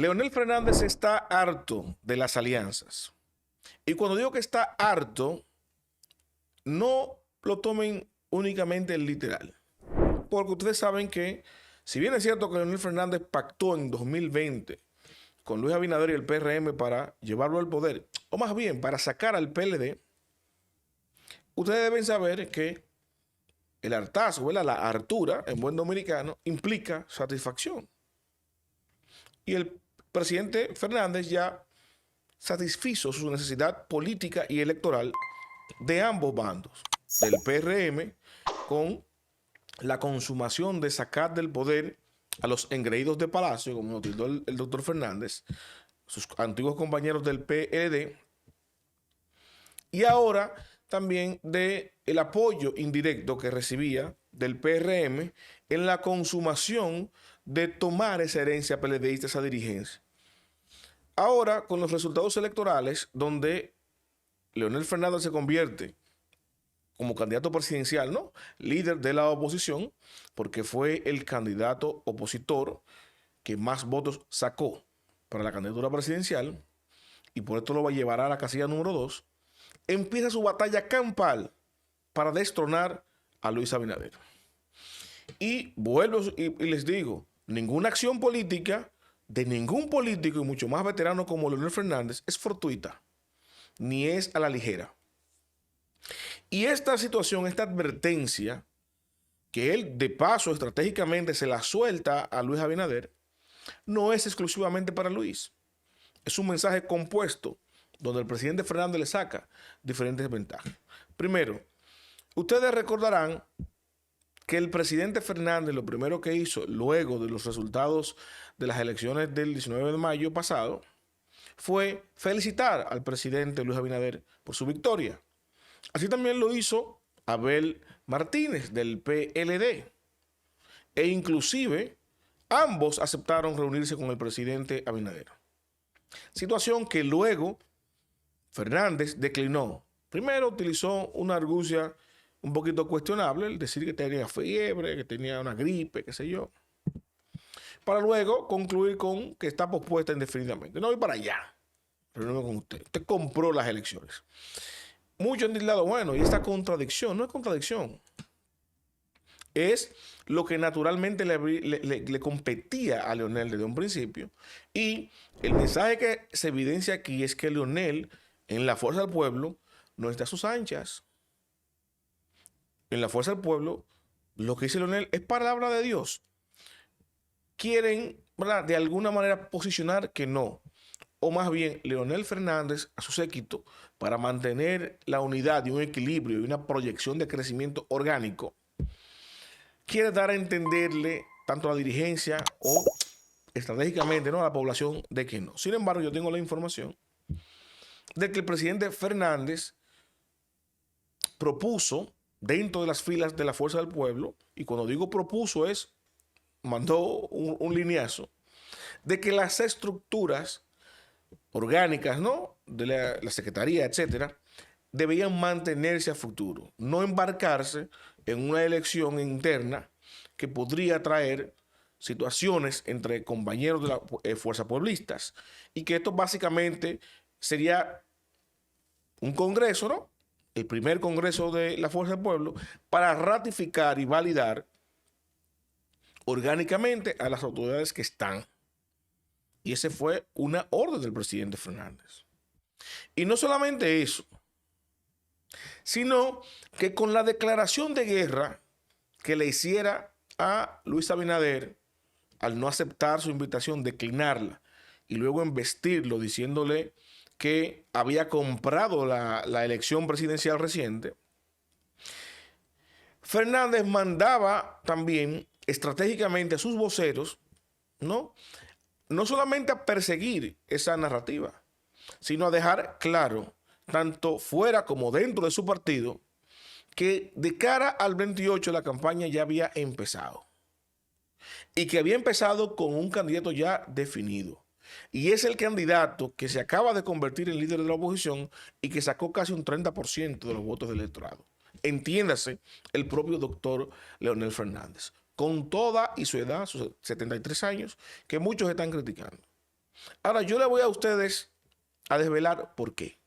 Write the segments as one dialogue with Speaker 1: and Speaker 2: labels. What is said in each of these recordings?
Speaker 1: Leonel Fernández está harto de las alianzas. Y cuando digo que está harto, no lo tomen únicamente en literal. Porque ustedes saben que, si bien es cierto que Leonel Fernández pactó en 2020 con Luis Abinader y el PRM para llevarlo al poder, o más bien para sacar al PLD, ustedes deben saber que el hartazgo, ¿verdad? La hartura, en buen dominicano, implica satisfacción. Y el presidente Fernández ya satisfizo su necesidad política y electoral de ambos bandos, del PRM, con la consumación de sacar del poder a los engreídos de Palacio, como lo tildó el doctor Fernández, sus antiguos compañeros del PLD, y ahora también de el apoyo indirecto que recibía del PRM en la consumación de tomar esa herencia PLDista, esa dirigencia. Ahora, con los resultados electorales, donde Leonel Fernández se convierte como candidato presidencial, ¿no? Líder de la oposición, porque fue el candidato opositor que más votos sacó para la candidatura presidencial, y por esto lo va a llevar a la casilla número 2, empieza su batalla campal para destronar a Luis Abinader. Y vuelvo y les digo, ninguna acción política de ningún político, y mucho más veterano como Leonel Fernández, es fortuita, ni es a la ligera. Y esta situación, esta advertencia, que él de paso estratégicamente se la suelta a Luis Abinader, no es exclusivamente para Luis. Es un mensaje compuesto donde el presidente Fernández le saca diferentes ventajas. Primero, ustedes recordarán que el presidente Fernández lo primero que hizo luego de los resultados de las elecciones del 19 de mayo pasado fue felicitar al presidente Luis Abinader por su victoria. Así también lo hizo Abel Martínez del PLD. E inclusive ambos aceptaron reunirse con el presidente Abinader. Situación que luego Fernández declinó. Primero utilizó una argucia un poquito cuestionable, el decir que tenía fiebre, que tenía una gripe, qué sé yo, para luego concluir con que está pospuesta indefinidamente. No voy para allá, reunirme con usted. Usted compró las elecciones. Muchos han dicho, bueno, y esta contradicción, no es contradicción, es lo que naturalmente le competía a Leonel desde un principio. Y el mensaje que se evidencia aquí es que Leonel, en la fuerza del pueblo, no está a sus anchas. En la fuerza del pueblo, lo que dice Leonel es palabra de Dios. Quieren, ¿verdad?, de alguna manera posicionar que no. O más bien, Leonel Fernández, a su séquito, para mantener la unidad y un equilibrio y una proyección de crecimiento orgánico, quiere dar a entenderle tanto a la dirigencia o estratégicamente, ¿no?, a la población de que no. Sin embargo, yo tengo la información de que el presidente Fernández propuso dentro de las filas de la Fuerza del Pueblo, y cuando digo propuso es, mandó un lineazo, de que las estructuras orgánicas, ¿no?, de la Secretaría, etcétera, debían mantenerse a futuro, no embarcarse en una elección interna que podría traer situaciones entre compañeros de la fuerza pueblistas, y que esto básicamente sería un congreso, ¿no?, el primer congreso de la Fuerza del Pueblo, para ratificar y validar orgánicamente a las autoridades que están. Y esa fue una orden del presidente Fernández. Y no solamente eso, sino que con la declaración de guerra que le hiciera a Luis Abinader, al no aceptar su invitación, declinarla, y luego embestirlo diciéndole que había comprado la elección presidencial reciente, Fernández mandaba también estratégicamente a sus voceros, ¿no?, no solamente a perseguir esa narrativa, sino a dejar claro, tanto fuera como dentro de su partido, que de cara al 28 la campaña ya había empezado. Y que había empezado con un candidato ya definido. Y es el candidato que se acaba de convertir en líder de la oposición y que sacó casi un 30% de los votos del electorado. Entiéndase, el propio doctor Leonel Fernández, con toda y su edad, sus 73 años, que muchos están criticando. Ahora, yo le voy a ustedes a desvelar por qué.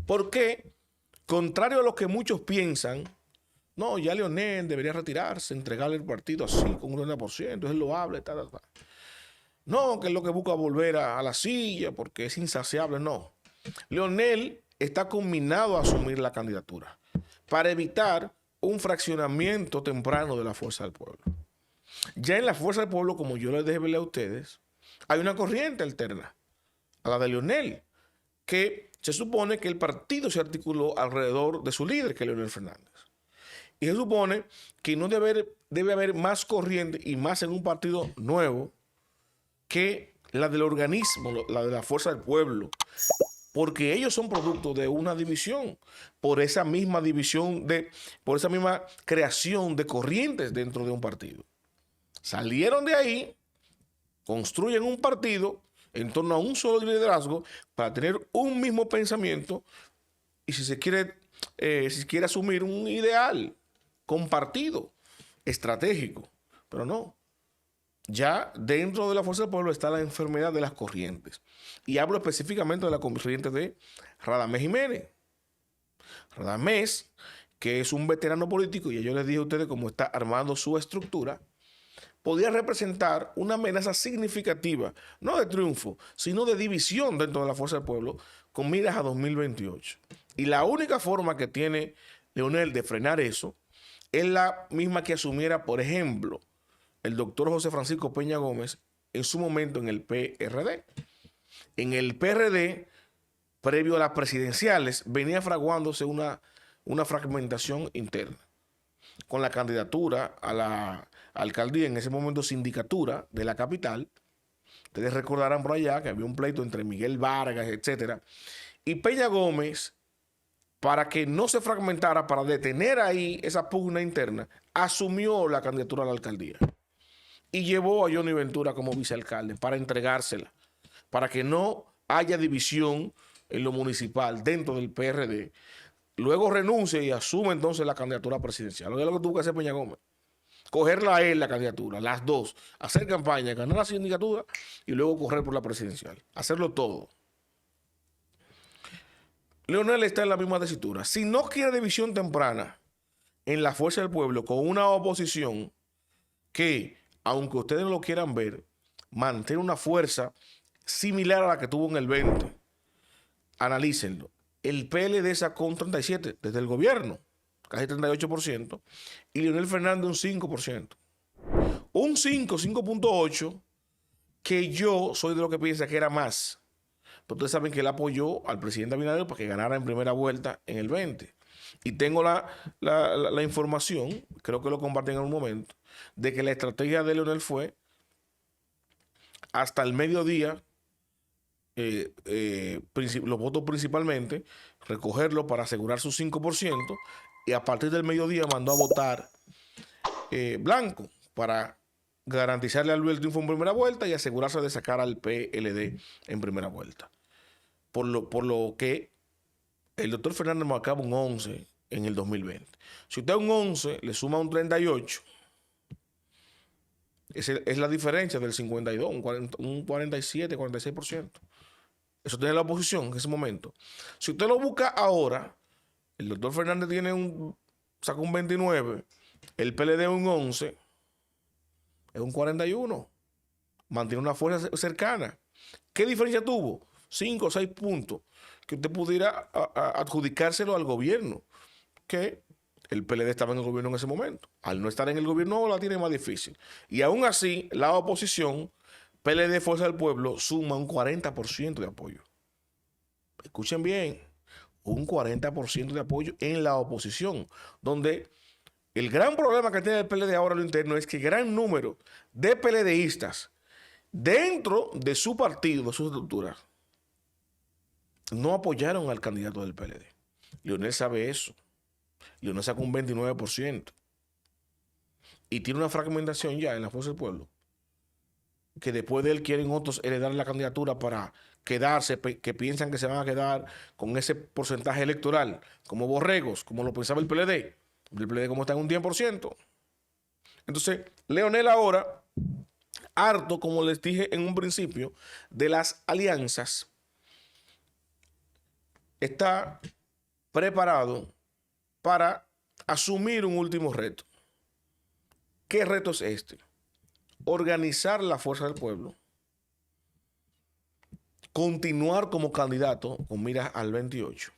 Speaker 1: Porque, contrario a lo que muchos piensan, no, ya Leonel debería retirarse, entregarle el partido así, con un 90%, es loable, tal. No, que es lo que busca volver a la silla porque es insaciable, no. Leonel está combinado a asumir la candidatura para evitar un fraccionamiento temprano de la Fuerza del Pueblo. Ya en la Fuerza del Pueblo, como yo les desvelé a ustedes, hay una corriente alterna a la de Leonel, que se supone que el partido se articuló alrededor de su líder, que es Leonel Fernández. Y se supone que no debe haber más corriente y más en un partido nuevo que la del organismo, la de la Fuerza del Pueblo, porque ellos son producto de una división, por esa misma división, por esa misma creación de corrientes dentro de un partido. Salieron de ahí, construyen un partido en torno a un solo liderazgo para tener un mismo pensamiento y si se quiere asumir un ideal compartido, estratégico, pero no. Ya dentro de la Fuerza del Pueblo está la enfermedad de las corrientes. Y hablo específicamente de la corriente de Radamés Jiménez. Radamés, que es un veterano político, y yo les dije a ustedes cómo está armando su estructura, podía representar una amenaza significativa, no de triunfo, sino de división dentro de la Fuerza del Pueblo, con miras a 2028. Y la única forma que tiene Leonel de frenar eso es la misma que asumiera, por ejemplo, el doctor José Francisco Peña Gómez en su momento en el PRD. En el PRD, previo a las presidenciales, venía fraguándose una fragmentación interna con la candidatura a la alcaldía, en ese momento sindicatura de la capital. Ustedes recordarán por allá que había un pleito entre Miguel Vargas, etcétera. Y Peña Gómez, para que no se fragmentara, para detener ahí esa pugna interna, asumió la candidatura a la alcaldía y llevó a Johnny Ventura como vicealcalde para entregársela, para que no haya división en lo municipal dentro del PRD. Luego renuncia y asume entonces la candidatura presidencial. Lo que tuvo que hacer Peña Gómez. Cogerla a él la candidatura, las dos. Hacer campaña, ganar la sindicatura y luego correr por la presidencial. Hacerlo todo. Leonel está en la misma tesitura. Si no quiere división temprana en la Fuerza del Pueblo con una oposición que, aunque ustedes no lo quieran ver, mantiene una fuerza similar a la que tuvo en el 20. Analícenlo. El PLD sacó un 37% desde el gobierno, casi 38%, y Leonel Fernández un 5%. Un 5.8%, que yo soy de lo que piensa que era más. Pero ustedes saben que él apoyó al presidente Abinader para que ganara en primera vuelta en el 20. Y tengo la información, creo que lo compartí en algún momento, de que la estrategia de Leonel fue hasta el mediodía, los votos principalmente, recogerlo para asegurar su 5%, y a partir del mediodía mandó a votar blanco para garantizarle a Luis el triunfo en primera vuelta y asegurarse de sacar al PLD en primera vuelta. Por lo que el doctor Fernández marcaba un 11 en el 2020. Si usted a un 11 le suma un 38, es la diferencia del 52, un 47, 46%. Eso tiene la oposición en ese momento. Si usted lo busca ahora, el doctor Fernández saca un 29, el PLD un 11, es un 41. Mantiene una fuerza cercana. ¿Qué diferencia tuvo? 5 o 6 puntos que usted pudiera adjudicárselo al gobierno, que el PLD estaba en el gobierno en ese momento. Al no estar en el gobierno la tiene más difícil. Y aún así, la oposición, PLD, Fuerza del Pueblo, suma un 40% de apoyo. Escuchen bien, un 40% de apoyo en la oposición, donde el gran problema que tiene el PLD ahora en lo interno es que gran número de PLDistas dentro de su partido, de su estructura, no apoyaron al candidato del PLD. Leonel sabe eso. Leonel sacó un 29%. Y tiene una fragmentación ya en la Fuerza del Pueblo, que después de él quieren otros heredar la candidatura para quedarse, que piensan que se van a quedar con ese porcentaje electoral, como borregos, como lo pensaba el PLD. El PLD como está en un 10%. Entonces, Leonel ahora harto, como les dije en un principio, de las alianzas, está preparado para asumir un último reto. ¿Qué reto es este? Organizar la fuerza del pueblo, continuar como candidato con miras al 28,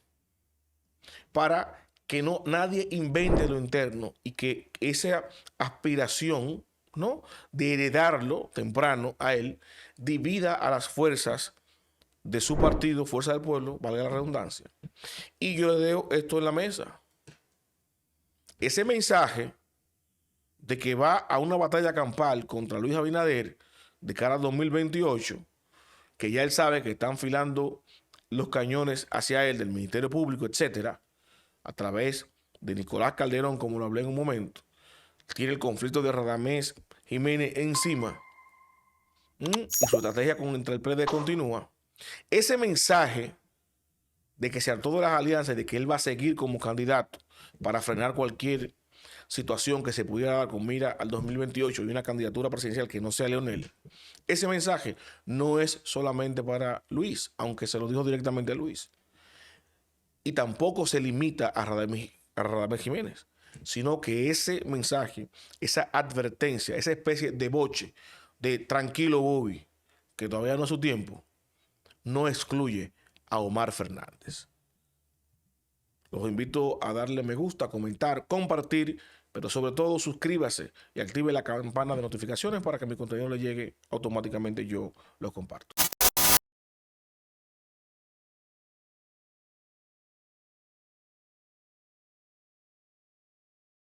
Speaker 1: para que nadie invente lo interno y que esa aspiración, ¿no?, de heredarlo temprano a él divida a las fuerzas de su partido, Fuerza del Pueblo, valga la redundancia. Y yo le dejo esto en la mesa. Ese mensaje de que va a una batalla campal contra Luis Abinader de cara al 2028, que ya él sabe que están filando los cañones hacia él del Ministerio Público, etcétera, a través de Nicolás Calderón, como lo hablé en un momento, tiene el conflicto de Radamés Jiménez encima, y su estrategia contra el PLD continúa. Ese mensaje de que se hartó de las alianzas y de que él va a seguir como candidato para frenar cualquier situación que se pudiera dar con mira al 2028 y una candidatura presidencial que no sea Leonel, ese mensaje no es solamente para Luis, aunque se lo dijo directamente a Luis. Y tampoco se limita a Radamés Jiménez, sino que ese mensaje, esa advertencia, esa especie de boche de tranquilo Bobby, que todavía no es su tiempo, no excluye a Omar Fernández. Los invito a darle me gusta, comentar, compartir, pero sobre todo suscríbase y active la campana de notificaciones para que mi contenido le llegue automáticamente, yo lo comparto.